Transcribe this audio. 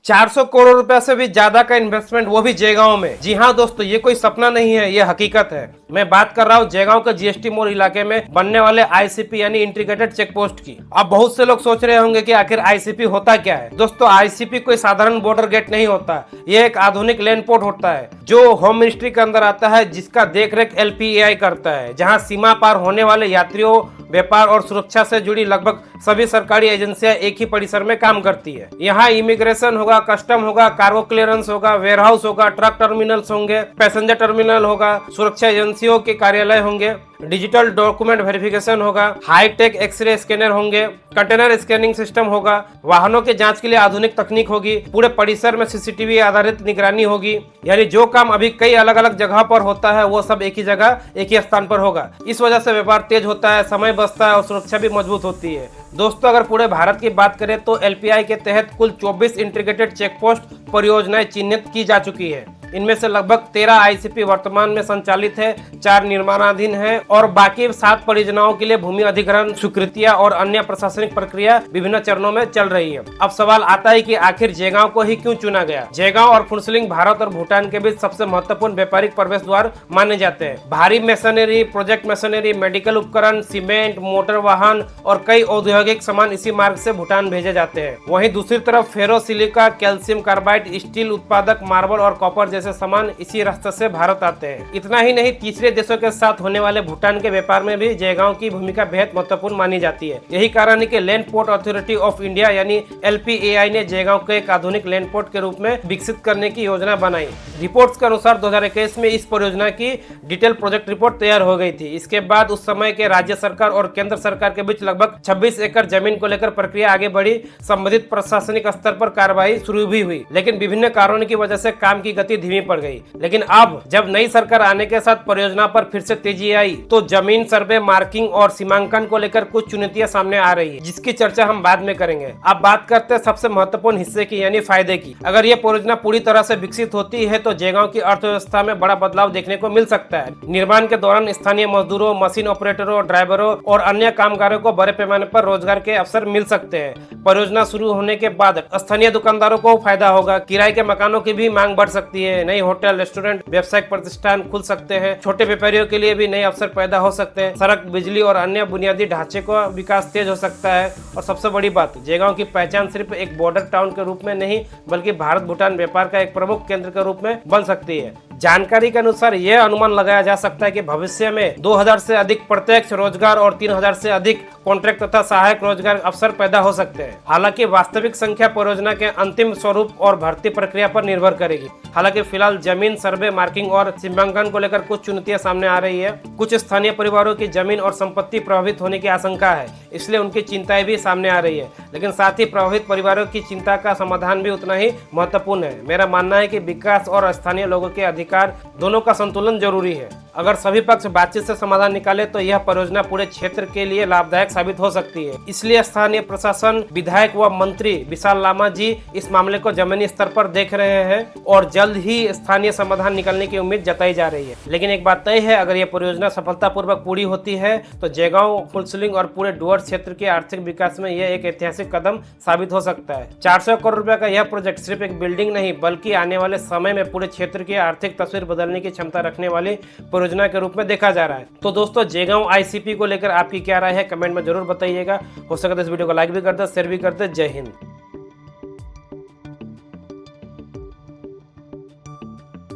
400 करोड़ रुपए से भी ज्यादा का इन्वेस्टमेंट, वो भी जयगांव में। जी हाँ दोस्तों, ये कोई सपना नहीं है, ये हकीकत है। मैं बात कर रहा हूँ जयगांव के जीएसटी मोड़ इलाके में बनने वाले आईसीपी यानी इंटीग्रेटेड चेक पोस्ट की। अब बहुत से लोग सोच रहे होंगे कि आखिर आईसीपी होता क्या है। दोस्तों, आईसीपी कोई साधारण बॉर्डर गेट नहीं होता, ये एक आधुनिक लैंड पोर्ट होता है जो होम मिनिस्ट्री के अंदर आता है, जिसका देखरेख एलपीएआई करता है, जहाँ सीमा पार होने वाले यात्रियों, व्यापार और सुरक्षा से जुड़ी लगभग सभी सरकारी एजेंसियां एक ही परिसर में काम करती है। यहाँ इमिग्रेशन होगा, कस्टम होगा, कार्गो क्लियरेंस होगा, वेयरहाउस होगा, ट्रक टर्मिनल्स होंगे, पैसेंजर टर्मिनल होगा, सुरक्षा एजेंसियों के कार्यालय होंगे, डिजिटल डॉक्यूमेंट वेरिफिकेशन होगा, हाईटेक एक्सरे स्कैनर होंगे, कंटेनर स्कैनिंग सिस्टम होगा, वाहनों के जांच के लिए आधुनिक तकनीक होगी, पूरे परिसर में सीसीटीवी आधारित निगरानी होगी। यानी जो काम अभी कई अलग अलग जगह पर होता है वो सब एक ही जगह, एक ही स्थान पर होगा। इस वजह से व्यापार तेज होता है, समय बचता है और सुरक्षा भी मजबूत होती है। दोस्तों, अगर पूरे भारत की बात करें तो एलपीआई के तहत कुल 24 इंटीग्रेटेड चेक पोस्ट परियोजनाएं चिन्हित की जा चुकी है। इनमें से लगभग 13 आईसीपी वर्तमान में संचालित है, 4 निर्माणाधीन है और बाकी 7 परियोजनाओं के लिए भूमि अधिग्रहण, स्वीकृतियां और अन्य प्रशासनिक प्रक्रिया विभिन्न चरणों में चल रही है। अब सवाल आता है कि आखिर जयगांव को ही क्यों चुना गया। जयगांव और फुनसिलिंग भारत और भूटान के बीच सबसे महत्वपूर्ण व्यापारिक प्रवेश द्वार माने जाते हैं। भारी मशीनरी, प्रोजेक्ट मशीनरी, मेडिकल उपकरण, सीमेंट, मोटर वाहन और कई औद्योगिक सामान इसी मार्ग से भूटान भेजे जाते हैं। वहीं दूसरी तरफ फेरोसिलिका, कैल्शियम कार्बाइड, स्टील उत्पादक, मार्बल और कॉपर जैसे सामान इसी रास्ते से भारत आते हैं। इतना ही नहीं, तीसरे देशों के साथ होने वाले भूटान के व्यापार में भी जयगांव की भूमिका बेहद महत्वपूर्ण मानी जाती है। यही कारण है कि land port authority of India यानी एलपीएआई ने जयगांव को एक आधुनिक लैंड पोर्ट के रूप में विकसित करने की योजना बनाई। रिपोर्ट्स के अनुसार 2021 में इस परियोजना की डिटेल प्रोजेक्ट रिपोर्ट तैयार हो गई थी। इसके बाद उस समय के राज्य सरकार और केंद्र सरकार के बीच लगभग 26 एकड़ जमीन को लेकर प्रक्रिया आगे बढ़ी। संबंधित प्रशासनिक स्तर पर कार्रवाई शुरू भी हुई, लेकिन विभिन्न कारणों की वजह से काम की गति धीमी पड़ गई। लेकिन अब जब नई सरकार आने के साथ परियोजना पर फिर से तेजी आई तो जमीन सर्वे, मार्किंग और सीमांकन को लेकर कुछ चुनौतियां सामने आ रही है, जिसकी चर्चा हम बाद में करेंगे। अब बात करते हैं सबसे महत्वपूर्ण हिस्से की यानी फायदे की। अगर ये परियोजना पूरी तरह से विकसित होती है तो जयगांव की अर्थव्यवस्था में बड़ा बदलाव देखने को मिल सकता है। निर्माण के दौरान स्थानीय मजदूरों, मशीन ऑपरेटरों, ड्राइवरों और अन्य कामगारों को बड़े पैमाने पर रोजगार के अवसर मिल सकते हैं। परियोजना शुरू होने के बाद स्थानीय दुकानदारों को फायदा होगा, किराए के मकानों की भी मांग बढ़ सकती है, नई होटल, रेस्टोरेंट, व्यवसायिक प्रतिष्ठान खुल सकते हैं, छोटे व्यापारियों के लिए भी नए अवसर पैदा हो सकते हैं, सड़क, बिजली और अन्य बुनियादी ढांचे का विकास तेज हो सकता है। और सबसे बड़ी बात, जयगांव की पहचान सिर्फ एक बॉर्डर टाउन के रूप में नहीं बल्कि भारत भूटान व्यापार का एक प्रमुख केंद्र के रूप में बन सकती है। जानकारी के अनुसार यह अनुमान लगाया जा सकता है कि भविष्य में 2000 से अधिक प्रत्यक्ष रोजगार और 3000 से अधिक कॉन्ट्रैक्ट तथा सहायक रोजगार अवसर पैदा हो सकते हैं। हालांकि वास्तविक संख्या परियोजना के अंतिम स्वरूप और भर्ती प्रक्रिया पर निर्भर करेगी। हालांकि फिलहाल जमीन सर्वे, मार्किंग और सीमांकन को लेकर कुछ चुनौतियां सामने आ रही है। कुछ स्थानीय परिवारों की जमीन और संपत्ति प्रभावित होने की आशंका है, इसलिए उनकी चिंताएं भी सामने आ रही है। लेकिन साथ ही प्रभावित परिवारों की चिंता का समाधान भी उतना ही महत्वपूर्ण है। मेरा मानना है कि विकास और स्थानीय लोगों के अधिकार दोनों का संतुलन जरूरी है। अगर सभी पक्ष बातचीत से समाधान निकाले तो यह परियोजना पूरे क्षेत्र के लिए लाभदायक साबित हो सकती है। इसलिए स्थानीय प्रशासन, विधायक व मंत्री विशाल लामा जी इस मामले को जमीनी स्तर पर देख रहे हैं और जल्द ही स्थानीय समाधान निकलने की उम्मीद जताई जा रही है। लेकिन एक बात तय है, अगर यह परियोजना सफलतापूर्वक पूरी होती है तो जयगांव, फुनसिलिंग और पूरे डुवर्स क्षेत्र के आर्थिक विकास में यह एक ऐतिहासिक कदम साबित हो सकता है। 400 करोड़ रुपए का यह प्रोजेक्ट सिर्फ एक बिल्डिंग नहीं बल्कि आने वाले समय में पूरे क्षेत्र की आर्थिक तस्वीर बदलने की क्षमता रखने वाली परियोजना के रूप में देखा जा रहा है। तो दोस्तों, जयगांव आईसीपी को लेकर आपकी क्या राय है कमेंट में जरूर बताइएगा। हो सके तो इस वीडियो को लाइक भी कर दे, शेयर भी कर दे। जय हिंद।